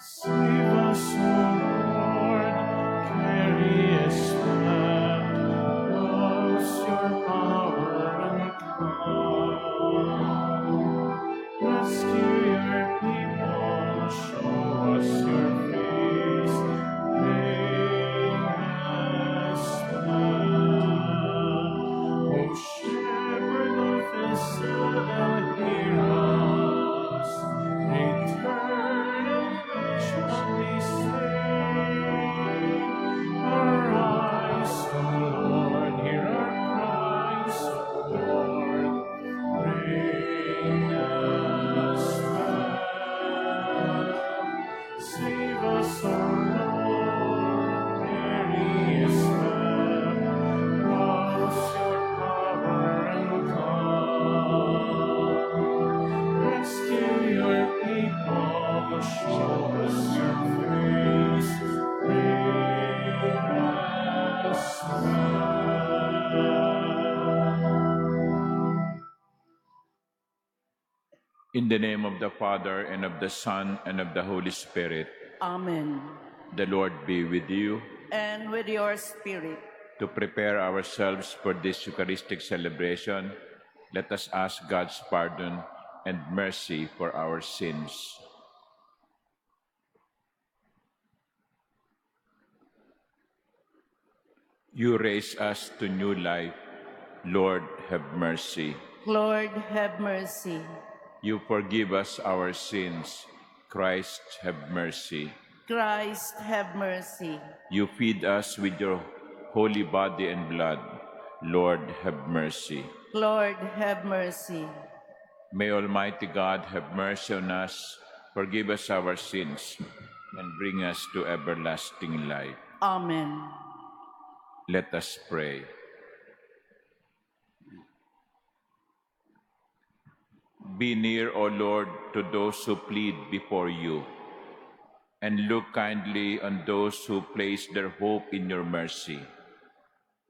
Save us, O Lord, carry us back, loose your power and come. Rescue your people, show us your face, bring us back. O Shepherd of Israel, hear us, return and graciously save. Arise, O Lord, hear our cries, O Lord, bring us back. Save us, O Lord, carry us back, rouse your power and come. Rescue your people, show us your face, bring us back. In the name of the Father, and of the Son, and of the Holy Spirit. Amen. The Lord be with you. And with your spirit. To prepare ourselves for this Eucharistic celebration, let us ask God's pardon and mercy for our sins. You raise us to new life. Lord, have mercy. Lord, have mercy. You forgive us our sins. Christ, have mercy. Christ, have mercy. You feed us with your holy body and blood. Lord, have mercy. Lord, have mercy. May Almighty God have mercy on us, forgive us our sins, and bring us to everlasting life. Amen. Let us pray. Be near, O Lord, to those who plead before you, and look kindly on those who place their hope in your mercy,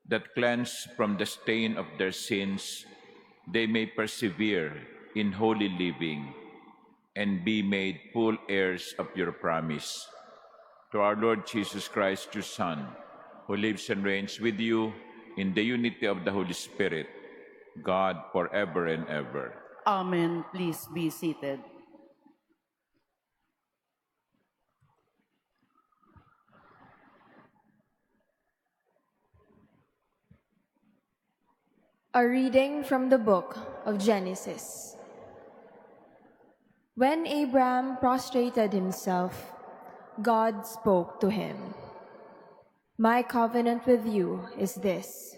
that cleansed from the stain of their sins, they may persevere in holy living and be made full heirs of your promise. To our Lord Jesus Christ, your Son, who lives and reigns with you in the unity of the Holy Spirit, God forever and ever. Amen. Please be seated. A reading from the book of Genesis. When Abram prostrated himself, God spoke to him. My covenant with you is this.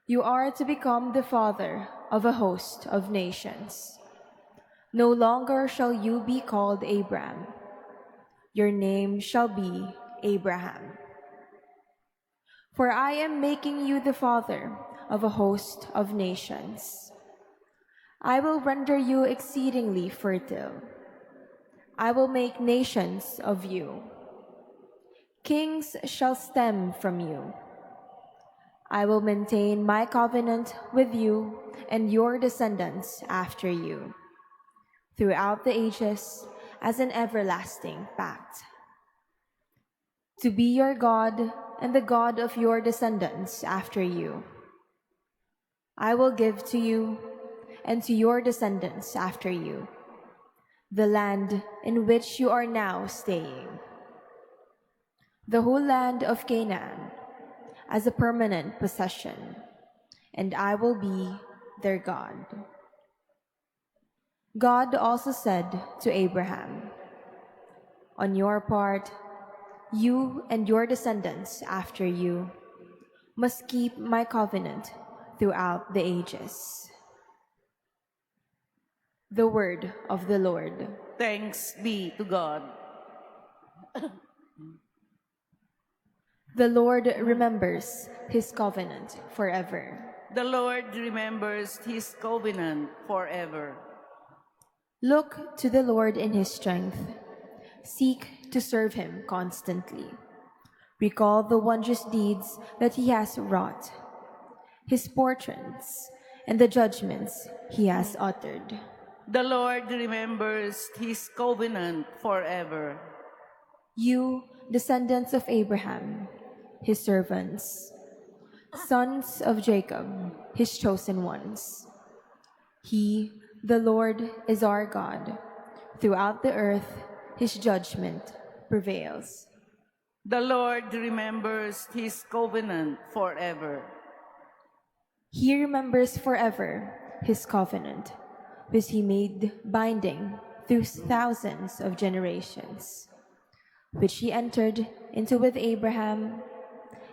You are to become the father of a host of nations. No longer shall you be called Abram. Your name shall be Abraham. For I am making you the father of a host of nations. I will render you exceedingly fertile. I will make nations of you. Kings shall stem from you. I will maintain my covenant with you and your descendants after you, throughout the ages as an everlasting pact. To be your God and the God of your descendants after you. I will give to you and to your descendants after you the land in which you are now staying, the whole land of Canaan, as a permanent possession, and I will be their God. God also said to Abraham, on your part, you and your descendants after you must keep my covenant throughout the ages. The word of the Lord. Thanks be to God. The Lord remembers his covenant forever. The Lord remembers his covenant forever. Look to the Lord in his strength. Seek to serve him constantly. Recall the wondrous deeds that he has wrought, his portents, and the judgments he has uttered. The Lord remembers his covenant forever. You, descendants of Abraham, his servants, sons of Jacob, his chosen ones. He, the Lord, is our God. Throughout the earth, his judgment prevails. The Lord remembers his covenant forever. He remembers forever his covenant, which he made binding through thousands of generations, which he entered into with Abraham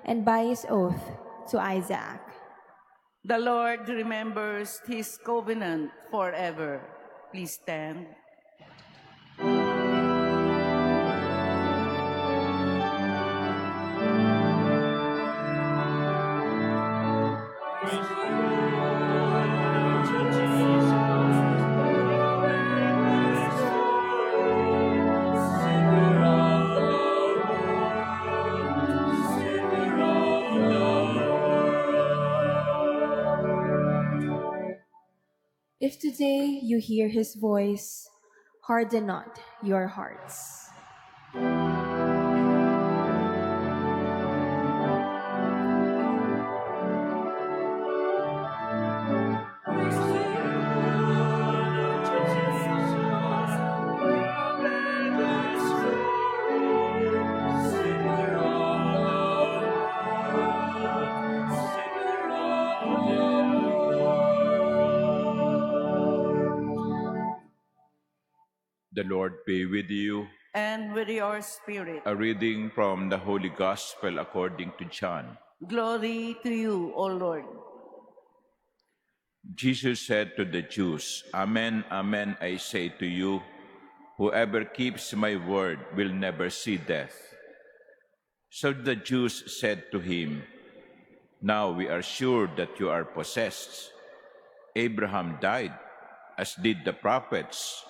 and by his oath to Isaac. The Lord remembers his covenant forever. Please stand. If today you hear his voice, harden not your hearts. The Lord be with you. And with your spirit. A reading from the Holy Gospel according to John. Glory to you, O Lord. Jesus said to the Jews, "Amen, amen, I say to you, whoever keeps my word will never see death." So the Jews said to him, "Now we are sure that you are possessed. Abraham died, as did the prophets.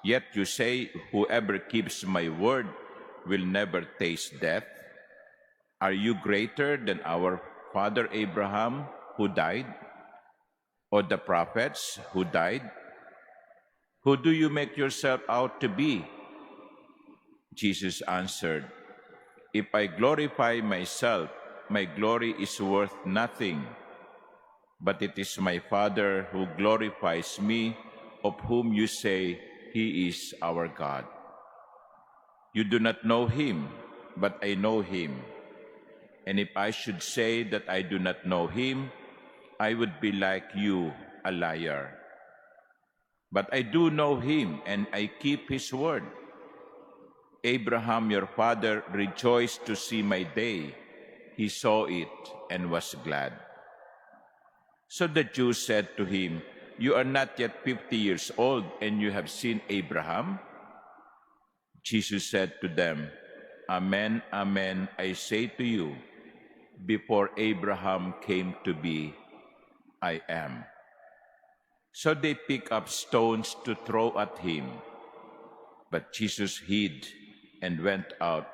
Yet you say, whoever keeps my word will never taste death. Are you greater than our father Abraham, who died? Or the prophets who died? Who do you make yourself out to be?" Jesus answered, "If I glorify myself, my glory is worth nothing. But it is my Father who glorifies me, of whom you say he is our God. You do not know him, but I know him. And if I should say that I do not know him, I would be like you, a liar. But I do know him, and I keep his word. Abraham, your father, rejoiced to see my day. He saw it and was glad." So the Jews said to him, "You are not yet 50 years old, and you have seen Abraham?" Jesus said to them, "Amen, amen, I say to you, before Abraham came to be, I am." So they picked up stones to throw at him. But Jesus hid and went out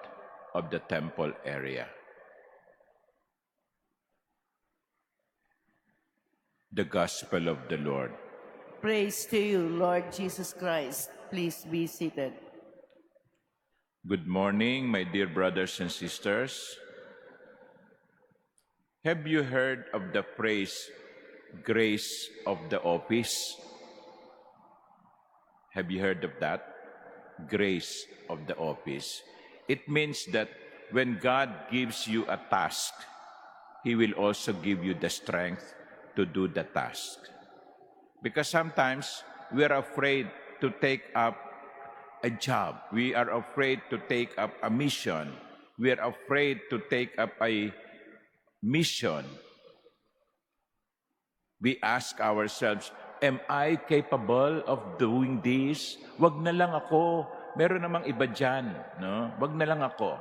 of the temple area. The Gospel of the Lord. Praise to you, Lord Jesus Christ. Please be seated. Good morning, my dear brothers and sisters. Have you heard of the phrase, grace of the office? Have you heard of that? Grace of the office. It means that when God gives you a task, He will also give you the strength to do the task. Because sometimes we are afraid to take up a job. We are afraid to take up a mission. We are afraid to take up a mission. We ask ourselves, am I capable of doing this? Wag na lang ako. Meron namang iba dyan. No? Wag na lang ako.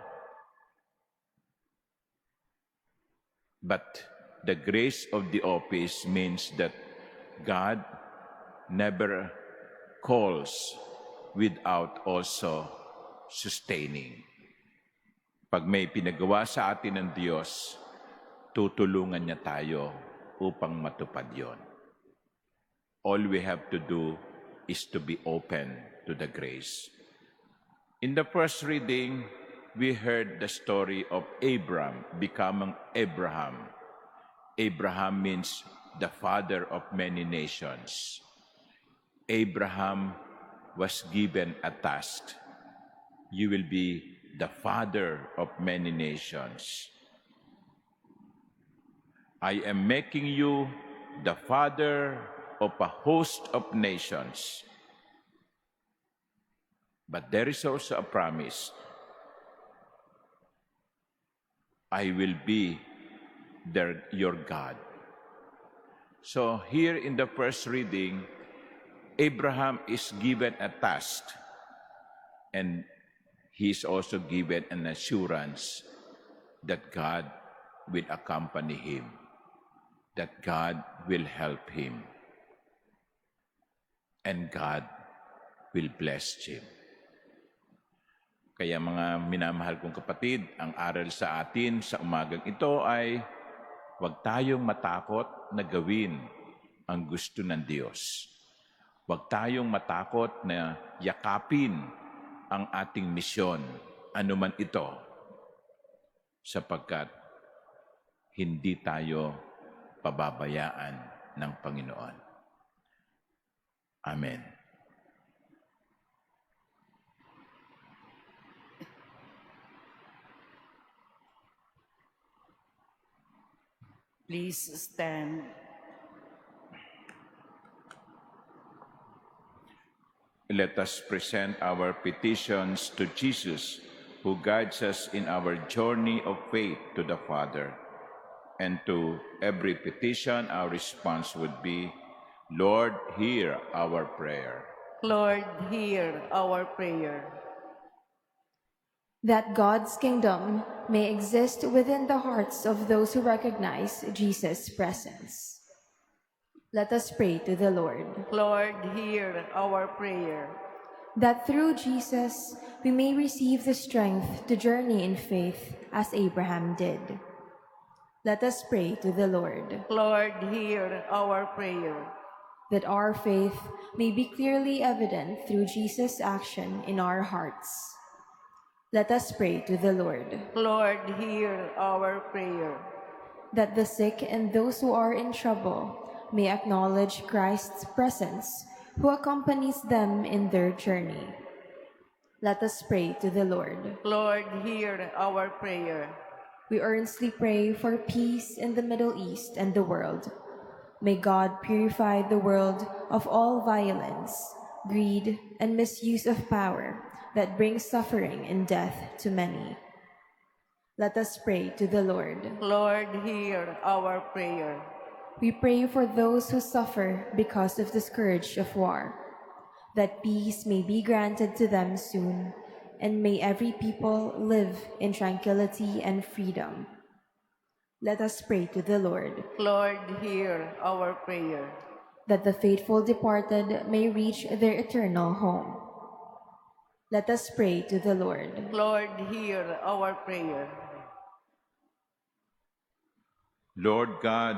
But the grace of the office means that God never calls without also sustaining. Pag may pinagawa sa atin ng Diyos, tutulungan niya tayo upang matupad yon. All we have to do is to be open to the grace. In the first reading, we heard the story of Abram becoming Abraham. Abraham means the father of many nations. Abraham was given a task. You will be the father of many nations. I am making you the father of a host of nations. But there is also a promise. I will be your God. So here in the first reading, Abraham is given a task, and he is also given an assurance that God will accompany him, that God will help him, and God will bless him. Kaya mga minamahal kong kapatid, ang aral sa atin sa umagang ito ay huwag tayong matakot na gawin ang gusto ng Diyos. Huwag tayong matakot na yakapin ang ating misyon, anuman ito, sapagkat hindi tayo pababayaan ng Panginoon. Amen. Please stand. Let us present our petitions to Jesus, who guides us in our journey of faith to the Father. And to every petition, our response would be, Lord, hear our prayer. Lord, hear our prayer. That God's kingdom may exist within the hearts of those who recognize Jesus' presence. Let us pray to the Lord. Lord, hear our prayer. That through Jesus we may receive the strength to journey in faith as Abraham did. Let us pray to the Lord. Lord, hear our prayer. That our faith may be clearly evident through Jesus' action in our hearts. Let us pray to the Lord. Lord, hear our prayer. That the sick and those who are in trouble may acknowledge Christ's presence, who accompanies them in their journey. Let us pray to the Lord. Lord, hear our prayer. We earnestly pray for peace in the Middle East and the world. May God purify the world of all violence, greed, and misuse of power that brings suffering and death to many. Let us pray to the Lord. Lord, hear our prayer. We pray for those who suffer because of the scourge of war, that peace may be granted to them soon, and may every people live in tranquility and freedom. Let us pray to the Lord. Lord, hear our prayer. That the faithful departed may reach their eternal home. Let us pray to the Lord. Lord, hear our prayer. Lord God,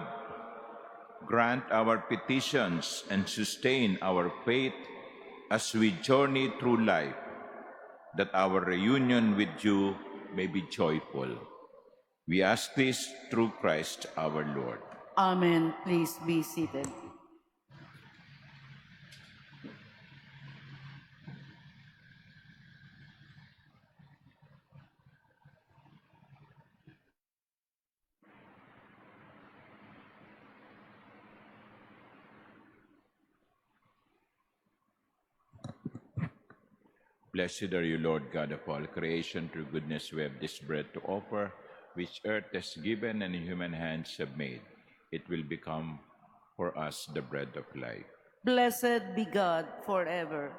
grant our petitions and sustain our faith as we journey through life, that our reunion with you may be joyful. We ask this through Christ our Lord. Amen. Please be seated. Blessed are you, Lord God of all creation. Through goodness we have this bread to offer, which earth has given and human hands have made. It will become for us the bread of life. Blessed be God forever.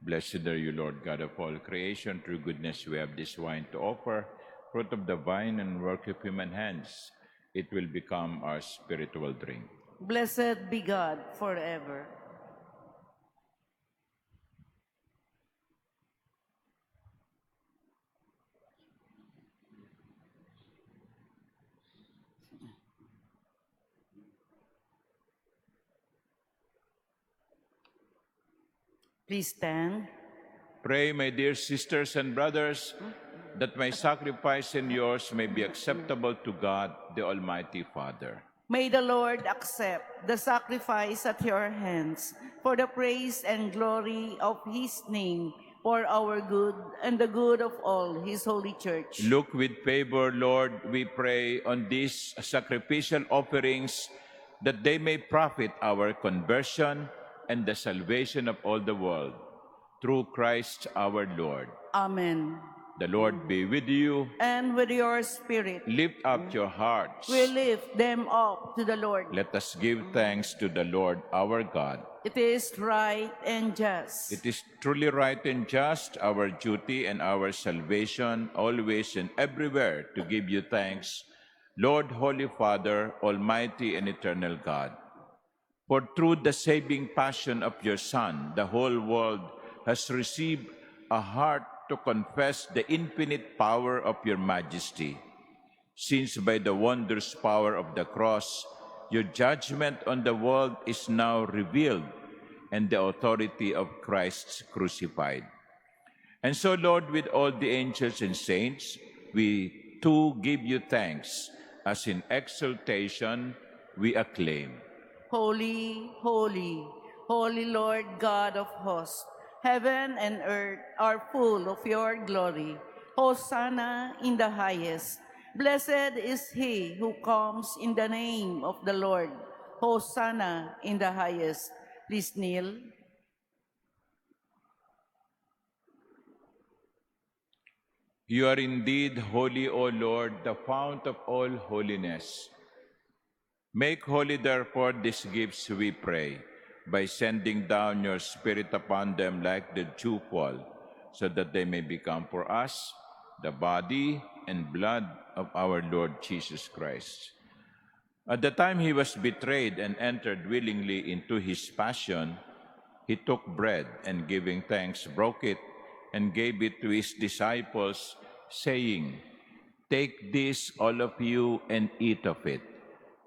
Blessed are you, Lord God of all creation. Through goodness we have this wine to offer, fruit of the vine and work of human hands. It will become our spiritual drink. Blessed be God forever. Please stand. Pray, my dear sisters and brothers, that my sacrifice and yours may be acceptable to God, the Almighty Father. May the Lord accept the sacrifice at your hands for the praise and glory of his name, for our good and the good of all his holy church. Look with favor, Lord, we pray, on these sacrificial offerings, that they may profit our conversion and the salvation of all the world. Through Christ our Lord. Amen. The Lord be with you. And with your spirit, Lift up your hearts. we lift them up to the Lord. Let us give thanks to the Lord our God. It is right and just. It is truly right and just, our duty and our salvation, always and everywhere to give you thanks, Lord, Holy Father, Almighty and Eternal God. For through the saving passion of your Son, the whole world has received a heart to confess the infinite power of your majesty. Since by the wondrous power of the cross, your judgment on the world is now revealed, and the authority of Christ crucified. And so, Lord, with all the angels and saints, we too give you thanks, as in exaltation we acclaim. Holy, holy, holy Lord God of hosts, heaven and earth are full of your glory. Hosanna in the highest. Blessed is he who comes in the name of the Lord. Hosanna in the highest. Please kneel. You are indeed holy, O Lord, the fount of all holiness. Make holy, therefore, these gifts, we pray, by sending down your Spirit upon them like the dewfall, so that they may become for us the body and blood of our Lord Jesus Christ. At the time he was betrayed and entered willingly into his passion, he took bread and, giving thanks, broke it and gave it to his disciples, saying, "Take this, all of you, and eat of it,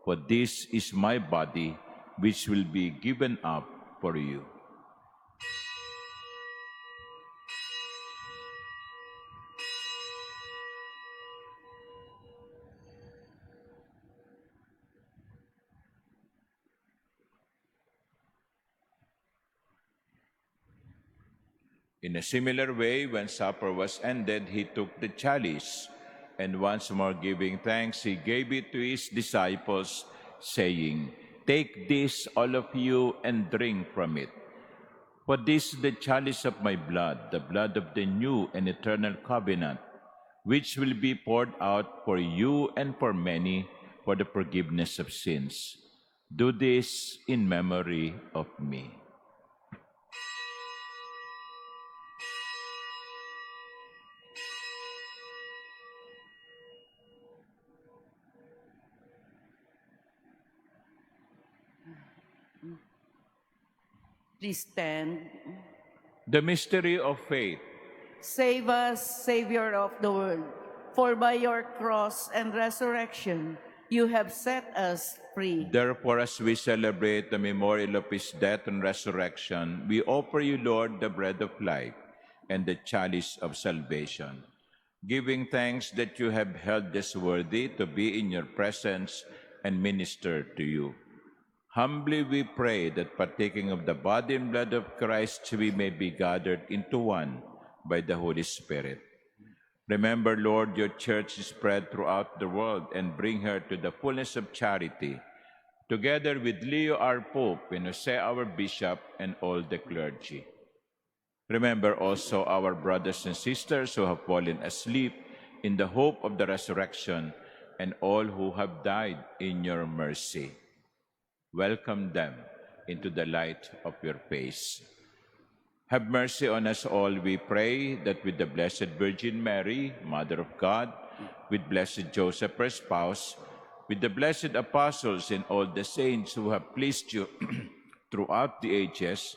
for this is my body, which will be given up for you." In a similar way, when supper was ended, he took the chalice, and once more giving thanks, he gave it to his disciples, saying, "Take this, all of you, and drink from it. For this is the chalice of my blood, the blood of the new and eternal covenant, which will be poured out for you and for many for the forgiveness of sins. Do this in memory of me." Please stand. The mystery of faith. Save us, Savior of the world, for by your cross and resurrection, you have set us free. Therefore, as we celebrate the memorial of his death and resurrection, we offer you, Lord, the bread of life and the chalice of salvation, giving thanks that you have held us worthy to be in your presence and minister to you. Humbly we pray that, partaking of the body and blood of Christ, we may be gathered into one by the Holy Spirit. Remember, Lord, your church is spread throughout the world, and bring her to the fullness of charity, together with Leo our Pope and Jose our Bishop and all the clergy. Remember also our brothers and sisters who have fallen asleep in the hope of the resurrection, and all who have died in your mercy. Welcome them into the light of your face. Have mercy on us all, we pray, that with the Blessed Virgin Mary, Mother of God, with Blessed Joseph, her spouse, with the blessed apostles and all the saints who have pleased you throughout the ages,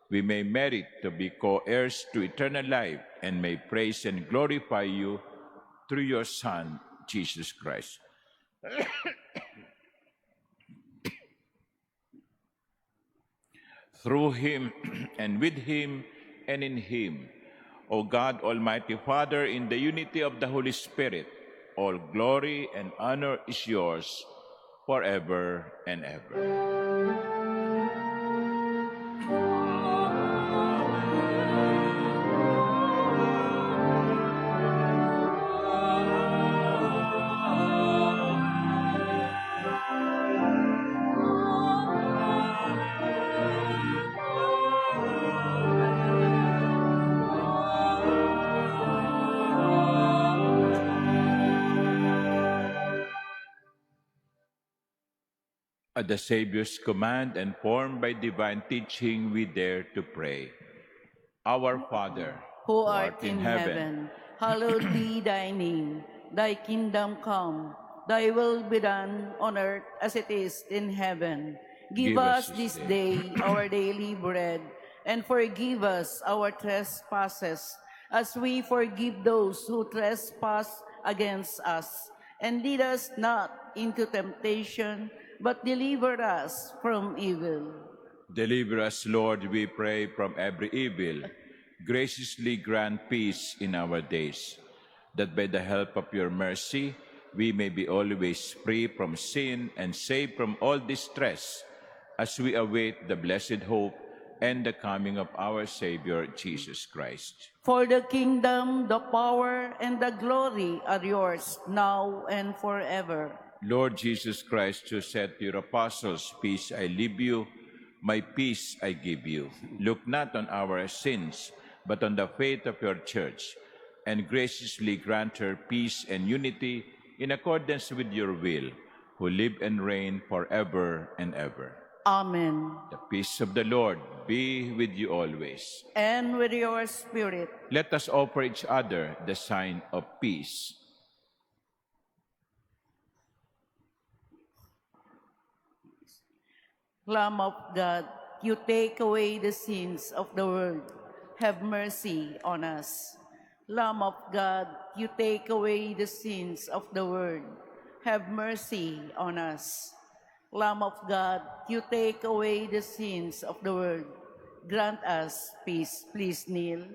we may merit to be co-heirs to eternal life and may praise and glorify you through your Son, Jesus Christ. Through him and with him and in him, O God, Almighty Father, in the unity of the Holy Spirit, all glory and honor is yours forever and ever. At the Savior's command and formed by divine teaching, we dare to pray. Our Father, who art in heaven, hallowed be thy name. Thy kingdom come, thy will be done on earth as it is in heaven. Give us this day our daily bread, and forgive us our trespasses, as we forgive those who trespass against us. And lead us not into temptation, but deliver us from evil. Deliver us, Lord, we pray, from every evil. Graciously grant peace in our days, that by the help of your mercy, we may be always free from sin and safe from all distress, as we await the blessed hope and the coming of our Savior, Jesus Christ. For the kingdom, the power, and the glory are yours, now and forever. Lord Jesus Christ, who said to your apostles, "Peace I leave you, my peace I give you." Look not on our sins, but on the faith of your church, and graciously grant her peace and unity in accordance with your will, who live and reign forever and ever. Amen. The peace of the Lord be with you always. And with your spirit. Let us offer each other the sign of peace. Lamb of God, you take away the sins of the world. Have mercy on us. Lamb of God, you take away the sins of the world. Have mercy on us. Lamb of God, you take away the sins of the world. Grant us peace. Please kneel.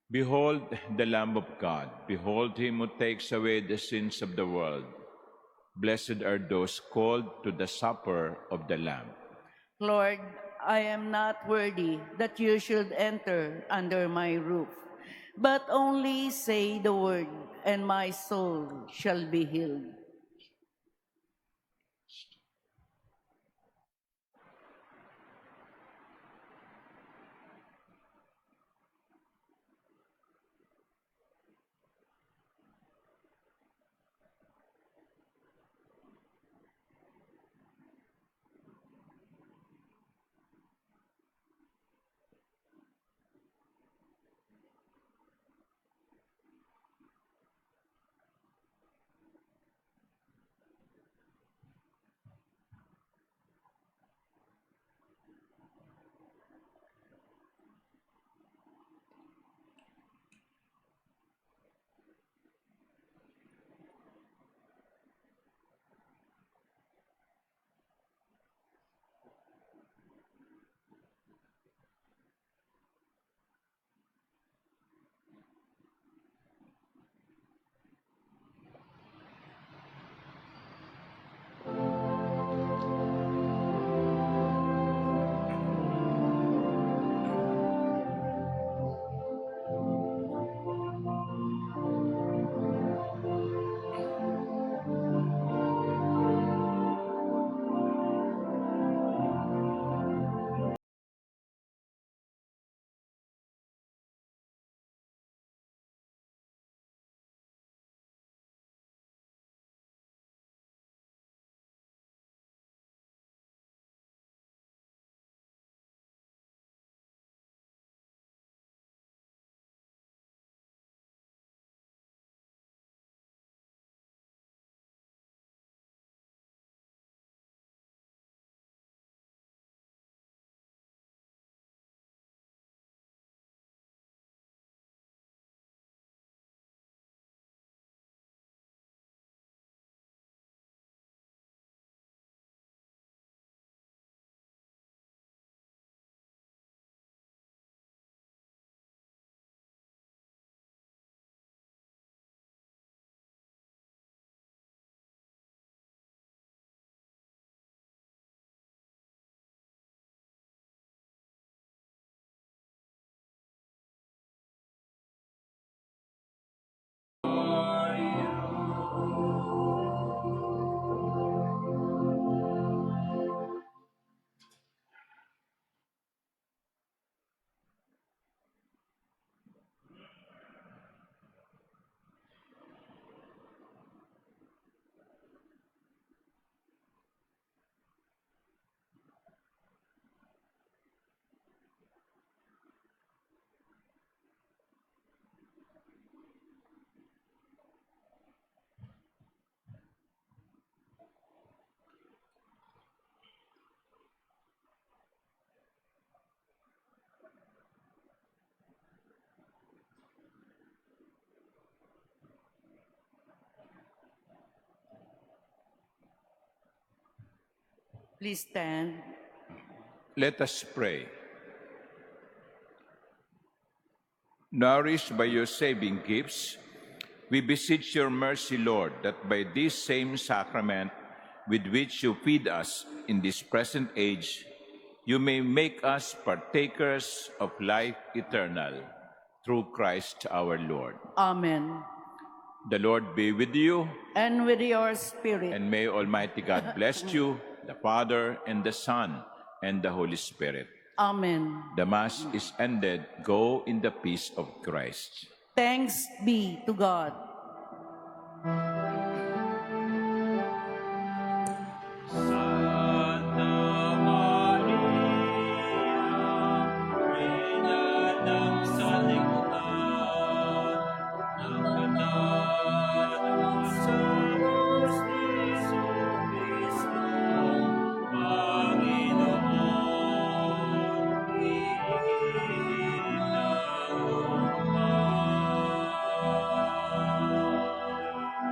Behold the Lamb of God. Behold him who takes away the sins of the world. Blessed are those called to the supper of the Lamb. Lord, I am not worthy that you should enter under my roof, but only say the word, and my soul shall be healed. Please stand. Let us pray. Nourished by your saving gifts, we beseech your mercy, Lord, that by this same sacrament with which you feed us in this present age, you may make us partakers of life eternal, through Christ our Lord. Amen. The Lord be with you, And with your spirit. and may Almighty God bless you, the Father, and the Son, and the Holy Spirit. Amen. The Mass is ended. Go in the peace of Christ. Thanks be to God.